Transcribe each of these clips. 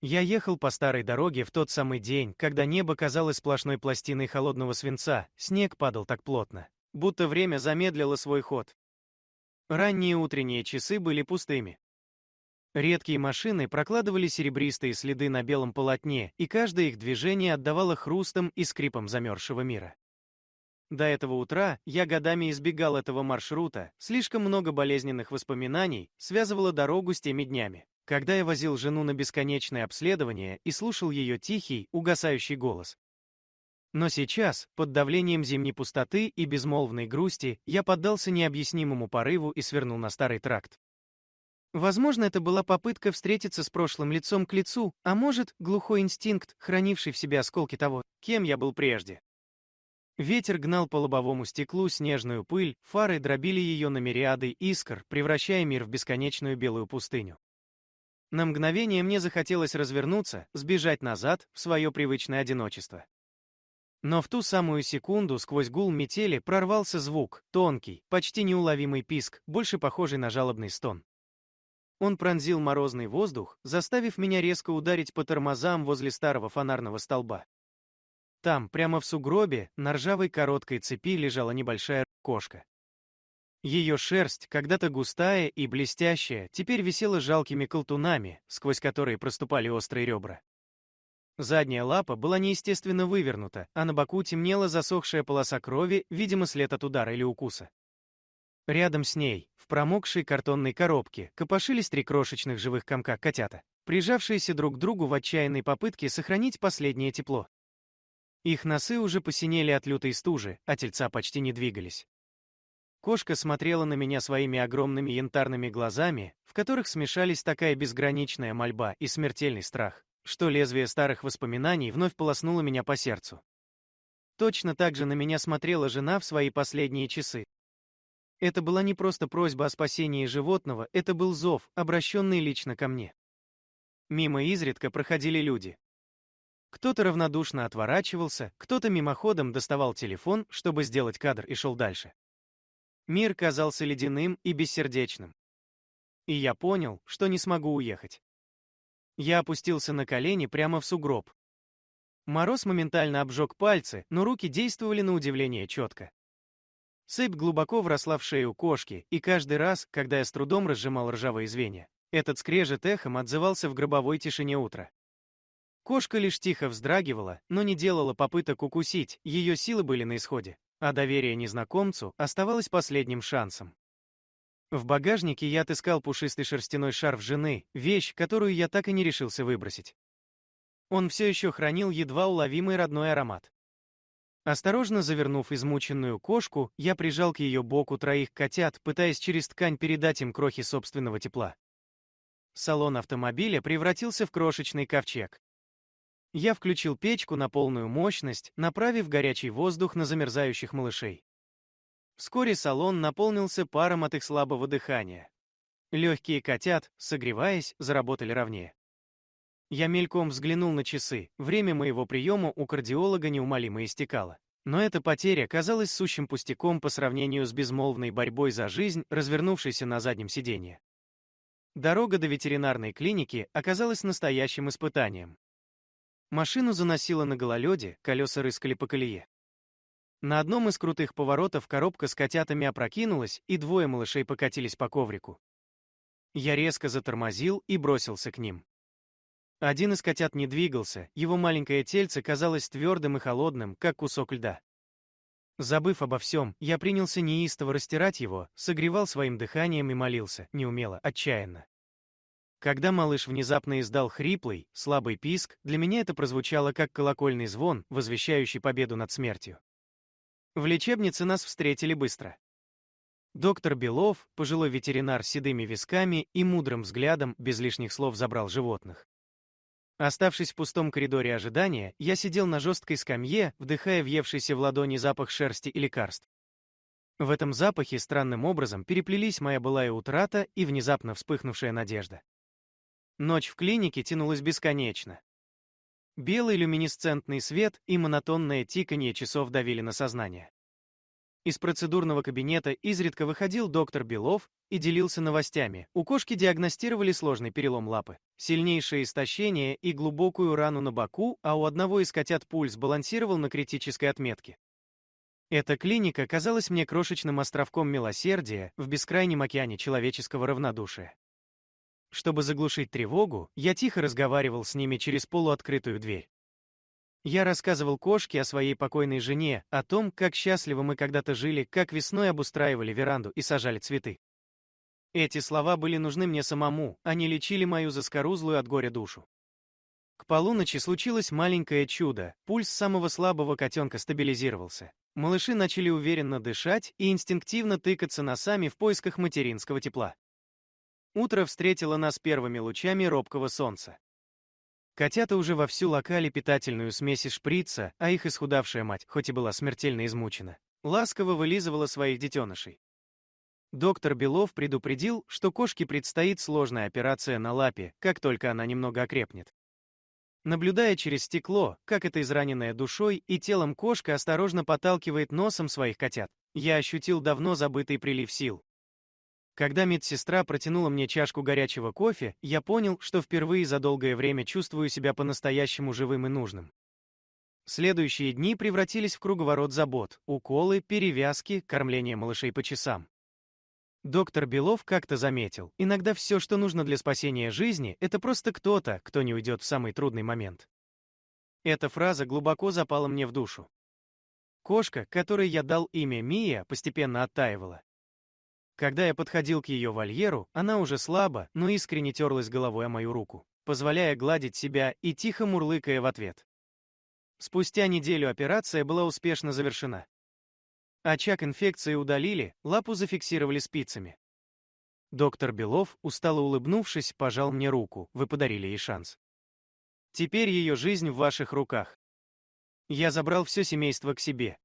Я ехал по старой дороге в тот самый день, когда небо казалось сплошной пластиной холодного свинца, снег падал так плотно, будто время замедлило свой ход. Ранние утренние часы были пустыми. Редкие машины прокладывали серебристые следы на белом полотне, и каждое их движение отдавало хрустом и скрипом замерзшего мира. До этого утра я годами избегал этого маршрута, слишком много болезненных воспоминаний связывало дорогу с теми днями, когда я возил жену на бесконечное обследование и слушал ее тихий, угасающий голос. Но сейчас, под давлением зимней пустоты и безмолвной грусти, я поддался необъяснимому порыву и свернул на старый тракт. Возможно, это была попытка встретиться с прошлым лицом к лицу, а может, глухой инстинкт, хранивший в себе осколки того, кем я был прежде. Ветер гнал по лобовому стеклу снежную пыль, фары дробили ее на мириады искр, превращая мир в бесконечную белую пустыню. На мгновение мне захотелось развернуться, сбежать назад, в свое привычное одиночество. Но в ту самую секунду сквозь гул метели прорвался звук, тонкий, почти неуловимый писк, больше похожий на жалобный стон. Он пронзил морозный воздух, заставив меня резко ударить по тормозам возле старого фонарного столба. Там, прямо в сугробе, на ржавой короткой цепи лежала небольшая кошка. Ее шерсть, когда-то густая и блестящая, теперь висела жалкими колтунами, сквозь которые проступали острые ребра. Задняя лапа была неестественно вывернута, а на боку темнела засохшая полоса крови, видимо, след от удара или укуса. Рядом с ней, в промокшей картонной коробке, копошились 3 крошечных живых комка котята, прижавшиеся друг к другу в отчаянной попытке сохранить последнее тепло. Их носы уже посинели от лютой стужи, а тельца почти не двигались. Кошка смотрела на меня своими огромными янтарными глазами, в которых смешались такая безграничная мольба и смертельный страх, что лезвие старых воспоминаний вновь полоснуло меня по сердцу. Точно так же на меня смотрела жена в свои последние часы. Это была не просто просьба о спасении животного, это был зов, обращенный лично ко мне. Мимо изредка проходили люди. Кто-то равнодушно отворачивался, кто-то мимоходом доставал телефон, чтобы сделать кадр, и шел дальше. Мир казался ледяным и бессердечным. И я понял, что не смогу уехать. Я опустился на колени прямо в сугроб. Мороз моментально обжег пальцы, но руки действовали на удивление четко. Цепь глубоко вросла в шею кошки, и каждый раз, когда я с трудом разжимал ржавые звенья, этот скрежет эхом отзывался в гробовой тишине утра. Кошка лишь тихо вздрагивала, но не делала попыток укусить, ее силы были на исходе, а доверие незнакомцу оставалось последним шансом. В багажнике я отыскал пушистый шерстяной шарф жены, вещь, которую я так и не решился выбросить. Он все еще хранил едва уловимый родной аромат. Осторожно завернув измученную кошку, я прижал к ее боку 3 котят, пытаясь через ткань передать им крохи собственного тепла. Салон автомобиля превратился в крошечный ковчег. Я включил печку на полную мощность, направив горячий воздух на замерзающих малышей. Вскоре салон наполнился паром от их слабого дыхания. Легкие котят, согреваясь, заработали ровнее. Я мельком взглянул на часы, время моего приема у кардиолога неумолимо истекало. Но эта потеря казалась сущим пустяком по сравнению с безмолвной борьбой за жизнь, развернувшейся на заднем сиденье. Дорога до ветеринарной клиники оказалась настоящим испытанием. Машину заносило на гололеде, колеса рыскали по колее. На одном из крутых поворотов коробка с котятами опрокинулась, и 2 малышей покатились по коврику. Я резко затормозил и бросился к ним. Один из котят не двигался, его маленькое тельце казалось твердым и холодным, как кусок льда. Забыв обо всем, я принялся неистово растирать его, согревал своим дыханием и молился, неумело, отчаянно. Когда малыш внезапно издал хриплый, слабый писк, для меня это прозвучало как колокольный звон, возвещающий победу над смертью. В лечебнице нас встретили быстро. Доктор Белов, пожилой ветеринар с седыми висками и мудрым взглядом, без лишних слов забрал животных. Оставшись в пустом коридоре ожидания, я сидел на жесткой скамье, вдыхая въевшийся в ладони запах шерсти и лекарств. В этом запахе странным образом переплелись моя былая утрата и внезапно вспыхнувшая надежда. Ночь в клинике тянулась бесконечно. Белый люминесцентный свет и монотонное тиканье часов давили на сознание. Из процедурного кабинета изредка выходил доктор Белов и делился новостями. У кошки диагностировали сложный перелом лапы, сильнейшее истощение и глубокую рану на боку, а у одного из котят пульс балансировал на критической отметке. Эта клиника казалась мне крошечным островком милосердия в бескрайнем океане человеческого равнодушия. Чтобы заглушить тревогу, я тихо разговаривал с ними через полуоткрытую дверь. Я рассказывал кошке о своей покойной жене, о том, как счастливо мы когда-то жили, как весной обустраивали веранду и сажали цветы. Эти слова были нужны мне самому, они лечили мою заскорузлую от горя душу. К полуночи случилось маленькое чудо, пульс самого слабого котенка стабилизировался. Малыши начали уверенно дышать и инстинктивно тыкаться носами в поисках материнского тепла. Утро встретило нас первыми лучами робкого солнца. Котята уже вовсю лакали питательную смесь из шприца, а их исхудавшая мать, хоть и была смертельно измучена, ласково вылизывала своих детенышей. Доктор Белов предупредил, что кошке предстоит сложная операция на лапе, как только она немного окрепнет. Наблюдая через стекло, как эта израненная душой и телом кошка осторожно подталкивает носом своих котят, я ощутил давно забытый прилив сил. Когда медсестра протянула мне чашку горячего кофе, я понял, что впервые за долгое время чувствую себя по-настоящему живым и нужным. Следующие дни превратились в круговорот забот: уколы, перевязки, кормление малышей по часам. Доктор Белов как-то заметил: иногда все, что нужно для спасения жизни, это просто кто-то, кто не уйдет в самый трудный момент. Эта фраза глубоко запала мне в душу. Кошка, которой я дал имя Мия, постепенно оттаивала. Когда я подходил к ее вольеру, она уже слабо, но искренне терлась головой о мою руку, позволяя гладить себя и тихо мурлыкая в ответ. Спустя неделю операция была успешно завершена. Очаг инфекции удалили, лапу зафиксировали спицами. Доктор Белов, устало улыбнувшись, пожал мне руку: вы подарили ей шанс. Теперь ее жизнь в ваших руках. Я забрал все семейство к себе.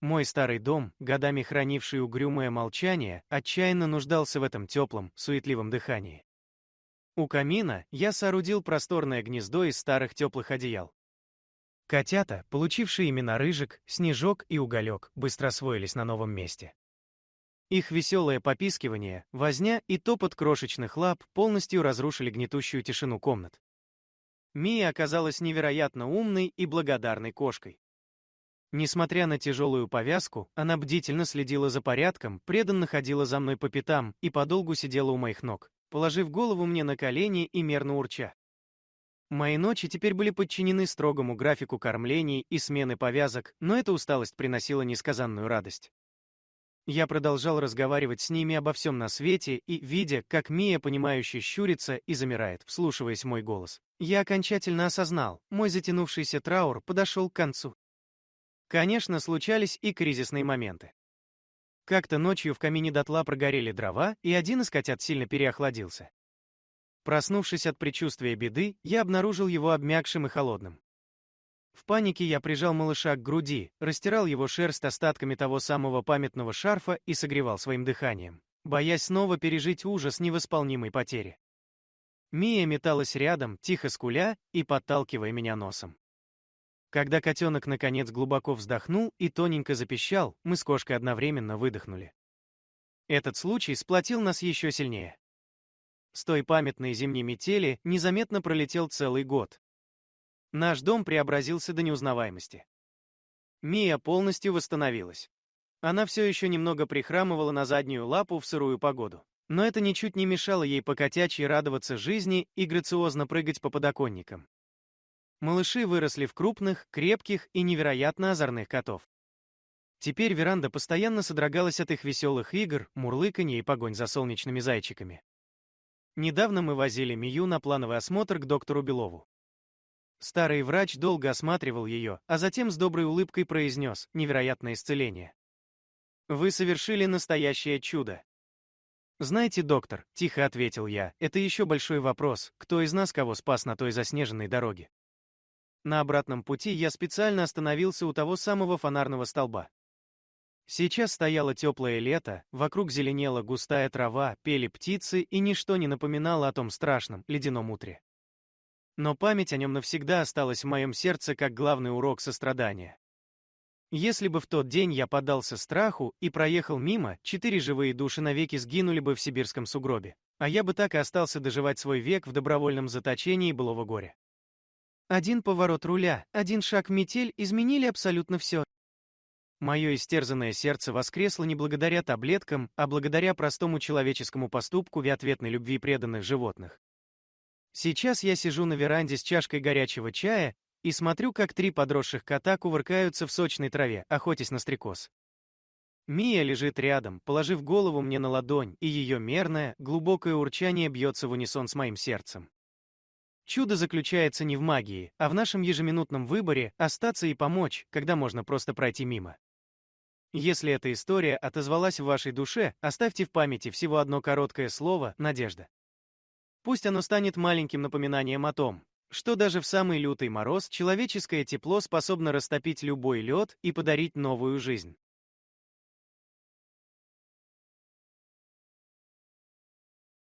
Мой старый дом, годами хранивший угрюмое молчание, отчаянно нуждался в этом теплом, суетливом дыхании. У камина я соорудил просторное гнездо из старых теплых одеял. Котята, получившие имена Рыжик, Снежок и Уголек, быстро освоились на новом месте. Их веселое попискивание, возня и топот крошечных лап полностью разрушили гнетущую тишину комнат. Мия оказалась невероятно умной и благодарной кошкой. Несмотря на тяжелую повязку, она бдительно следила за порядком, преданно ходила за мной по пятам и подолгу сидела у моих ног, положив голову мне на колени и мерно урча. Мои ночи теперь были подчинены строгому графику кормлений и смены повязок, но эта усталость приносила несказанную радость. Я продолжал разговаривать с ними обо всем на свете и, видя, как Мия, понимающе щурится и замирает, вслушиваясь в мой голос, я окончательно осознал: мой затянувшийся траур подошел к концу. Конечно, случались и кризисные моменты. Как-то ночью в камине дотла прогорели дрова, и один из котят сильно переохладился. Проснувшись от предчувствия беды, я обнаружил его обмякшим и холодным. В панике я прижал малыша к груди, растирал его шерсть остатками того самого памятного шарфа и согревал своим дыханием, боясь снова пережить ужас невосполнимой потери. Мия металась рядом, тихо скуля и подталкивая меня носом. Когда котенок наконец глубоко вздохнул и тоненько запищал, мы с кошкой одновременно выдохнули. Этот случай сплотил нас еще сильнее. С той памятной зимней метели незаметно пролетел целый год. Наш дом преобразился до неузнаваемости. Мия полностью восстановилась. Она все еще немного прихрамывала на заднюю лапу в сырую погоду, но это ничуть не мешало ей по-котячьи радоваться жизни и грациозно прыгать по подоконникам. Малыши выросли в крупных, крепких и невероятно озорных котов. Теперь веранда постоянно содрогалась от их веселых игр, мурлыканья и погонь за солнечными зайчиками. Недавно мы возили Мию на плановый осмотр к доктору Белову. Старый врач долго осматривал ее, а затем с доброй улыбкой произнес: невероятное исцеление. Вы совершили настоящее чудо. Знаете, доктор, тихо ответил я, это еще большой вопрос: кто из нас кого спас на той заснеженной дороге? На обратном пути я специально остановился у того самого фонарного столба. Сейчас стояло теплое лето, вокруг зеленела густая трава, пели птицы, и ничто не напоминало о том страшном, ледяном утре. Но память о нем навсегда осталась в моем сердце как главный урок сострадания. Если бы в тот день я поддался страху и проехал мимо, 4 живые души навеки сгинули бы в сибирском сугробе, а я бы так и остался доживать свой век в добровольном заточении былого горя. Один поворот руля, один шаг в метель изменили абсолютно все. Мое истерзанное сердце воскресло не благодаря таблеткам, а благодаря простому человеческому поступку в ответной любви преданных животных. Сейчас я сижу на веранде с чашкой горячего чая и смотрю, как 3 подросших кота кувыркаются в сочной траве, охотясь на стрекоз. Мия лежит рядом, положив голову мне на ладонь, и ее мерное, глубокое урчание бьется в унисон с моим сердцем. Чудо заключается не в магии, а в нашем ежеминутном выборе остаться и помочь, когда можно просто пройти мимо. Если эта история отозвалась в вашей душе, оставьте в памяти всего одно короткое слово «надежда». Пусть оно станет маленьким напоминанием о том, что даже в самый лютый мороз человеческое тепло способно растопить любой лед и подарить новую жизнь.